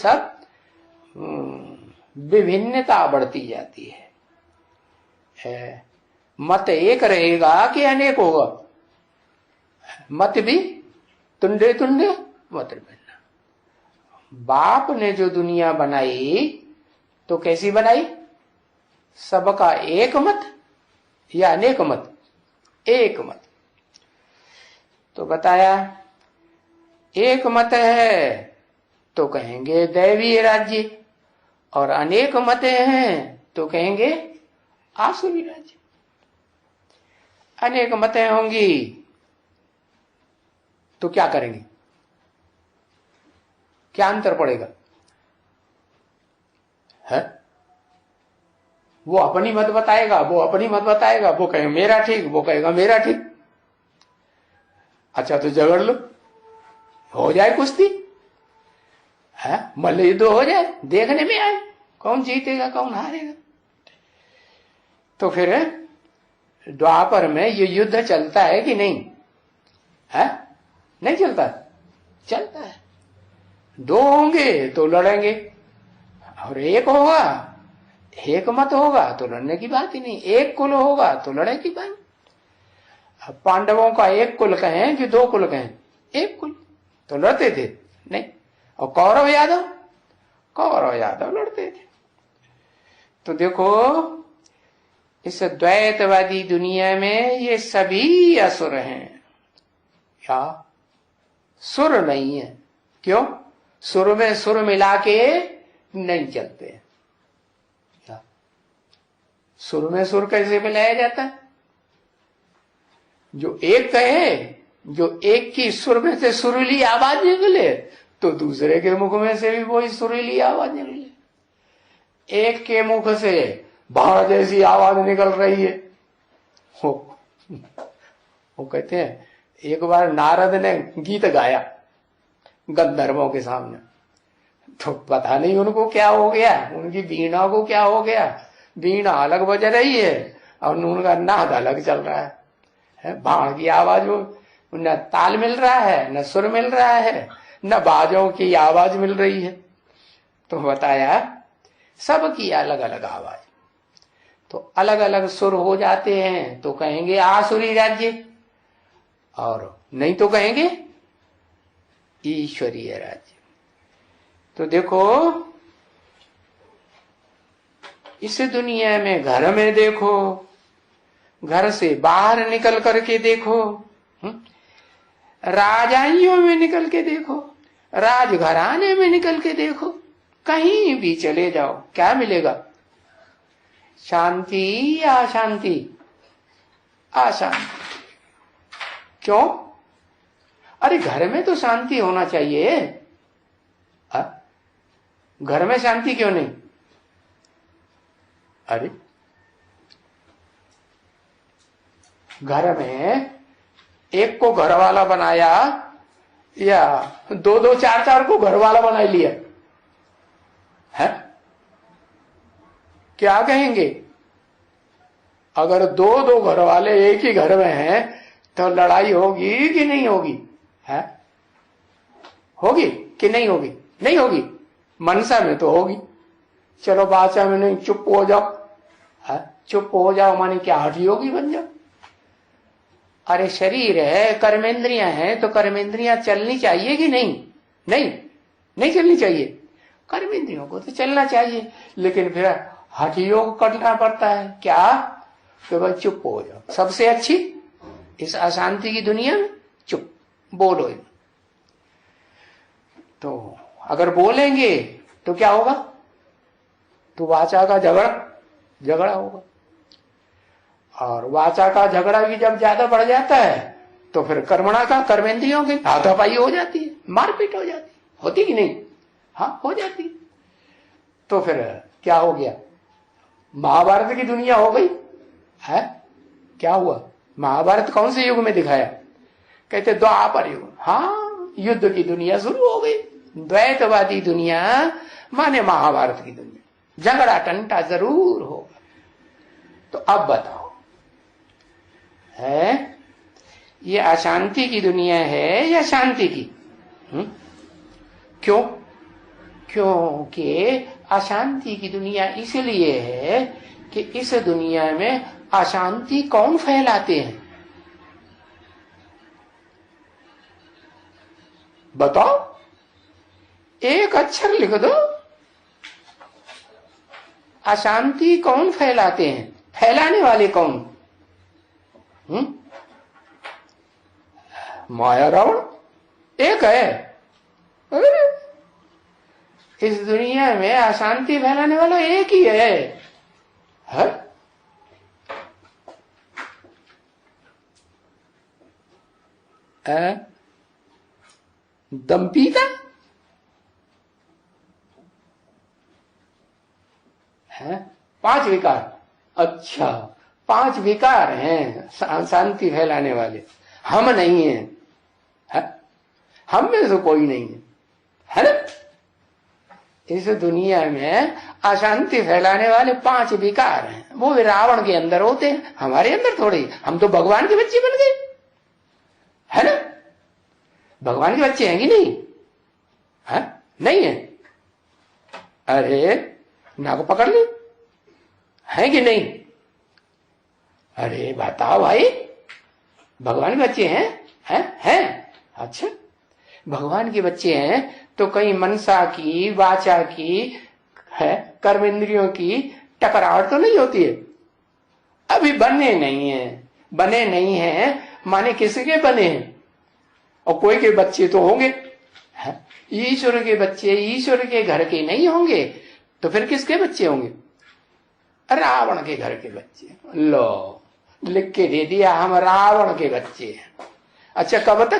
सब विभिन्नता बढ़ती जाती है। मत एक रहेगा कि अनेक होगा? मत भी तुंडे तुंडे मत भिन्न। बाप ने जो दुनिया बनाई तो कैसी बनाई? सबका एक मत या अनेक मत? एक मत। तो बताया एक मत है तो कहेंगे दैवीय राज्य, और अनेक मत हैं तो कहेंगे आसुरी राज्य। अनेक मतें होंगी तो क्या करेंगे? क्या अंतर पड़ेगा? है वो अपनी मत बताएगा, वो अपनी मत बताएगा, वो कहेगा मेरा ठीक, वो कहेगा मेरा ठीक। अच्छा तो झगड़ लो, हो जाए कुश्ती, है मल्ल युद्ध हो जाए, देखने में आए कौन जीतेगा कौन हारेगा। तो फिर द्वापर में ये युद्ध चलता है कि नहीं? है नहीं चलता? चलता है। दो होंगे तो लड़ेंगे, और एक होगा, एक मत होगा तो लड़ने की बात ही नहीं। एक कुल होगा तो लड़े की बात। अब पांडवों का एक कुल कहें कि दो कुल कहें? एक कुल, तो लड़ते थे नहीं। और कौरव यादव लड़ते थे। तो देखो इस द्वैतवादी दुनिया में ये सभी असुर हैं। क्या सुर नहीं है? क्यों? सुर में सुर मिला के नहीं चलते। क्या सुर में सुर कैसे मिलाया जाता है? जो एक कहे, जो एक की सुर में से सुरीली आवाज निकले तो दूसरे के मुख में से भी वही सुरीली आवाज निकले। एक के मुख से बाढ़ जैसी आवाज निकल रही है। वो कहते हैं एक बार नारद ने गीत गाया गंधर्वों के सामने, तो पता नहीं उनको क्या हो गया, उनकी वीणा को क्या हो गया। वीणा अलग बज रही है और उनका नाद अलग चल रहा है। बाण की आवाज वो न ताल मिल रहा है, न सुर मिल रहा है, न बाजों की आवाज मिल रही है। तो बताया सबकी अलग अलग आवाज। तो अलग अलग सुर हो जाते हैं तो कहेंगे आसुरी राज्य, और नहीं तो कहेंगे ईश्वरीय राज्य। तो देखो इस दुनिया में घर में देखो, घर से बाहर निकल करके देखो, राजाइयों में निकल के देखो, राजघराने में निकल के देखो, कहीं भी चले जाओ क्या मिलेगा? शांति या अशांति? अशांति। क्यों? अरे घर में तो शांति होना चाहिए। घर में शांति क्यों नहीं? अरे घर में एक को घर वाला बनाया या दो दो चार चार को घर वाला बना लिया है? क्या कहेंगे? अगर दो दो घर वाले एक ही घर में हैं तो लड़ाई होगी कि नहीं होगी? है होगी कि नहीं होगी? नहीं होगी। मनसा में तो होगी, चलो बाचा में नहीं, चुप हो जाओ। है चुप हो जाओ माने क्या हठयोगी बन जाओ? अरे शरीर है, कर्मेंद्रियां हैं, तो कर्मेंद्रियां चलनी चाहिए कि नहीं? नहीं नहीं चलनी चाहिए। कर्मेंद्रियों को तो चलना चाहिए, लेकिन फिर हठयोग करना पड़ता है। क्या? कि भाई चुप हो जाओ। सबसे अच्छी इस अशांति की दुनिया में चुप, बोलो। तो अगर बोलेंगे तो क्या होगा? तो वाचा का झगड़ा होगा, और वाचा का झगड़ा भी जब ज्यादा बढ़ जाता है तो फिर कर्मणा का, कर्मेंद्रियों की हाथापाई हो जाती है, मारपीट हो जाती है। होती कि नहीं? हाँ हो जाती। तो फिर क्या हो गया? महाभारत की दुनिया हो गई है। क्या हुआ? महाभारत कौन से युग में दिखाया? कहते द्वापर युग। हाँ युद्ध की दुनिया शुरू हो गई। द्वैतवादी दुनिया माने महाभारत की दुनिया, झगड़ा टंटा जरूर होगा। तो अब बताओ, है ये अशांति की दुनिया है या शांति की? क्यों? क्योंकि अशांति की दुनिया इसलिए है कि इस दुनिया में अशांति कौन फैलाते हैं? बताओ, एक अक्षर लिख दो। अशांति कौन फैलाते हैं? फैलाने वाले कौन? माया रावण एक है। अरे इस दुनिया में अशांति फैलाने वाला एक ही है। दम पीता है। 5 विकार। अच्छा, 5 विकार हैं शांति फैलाने वाले। हम नहीं है? हम में से कोई नहीं है ना? इस दुनिया में अशांति फैलाने वाले 5 विकार हैं। वो रावण के अंदर होते हैं, हमारे अंदर थोड़े। हम तो भगवान के बच्चे बन गए, है ना? भगवान के बच्चे हैं कि नहीं? है? नहीं है? अरे नाक पकड़ ली, है कि नहीं? अरे बताओ भाई, भगवान के बच्चे हैं? हैं? अच्छा, भगवान के बच्चे हैं तो कहीं मनसा की, वाचा की, है कर्म इंद्रियों की टकराहट तो नहीं होती है? अभी बने नहीं है माने किसके बने हैं? और कोई के बच्चे तो होंगे। ईश्वर के बच्चे ईश्वर के घर के नहीं होंगे तो फिर किसके बच्चे होंगे? रावण के घर के बच्चे। लो, लिख के दे दिया, हम रावण के बच्चे हैं। अच्छा, कब तक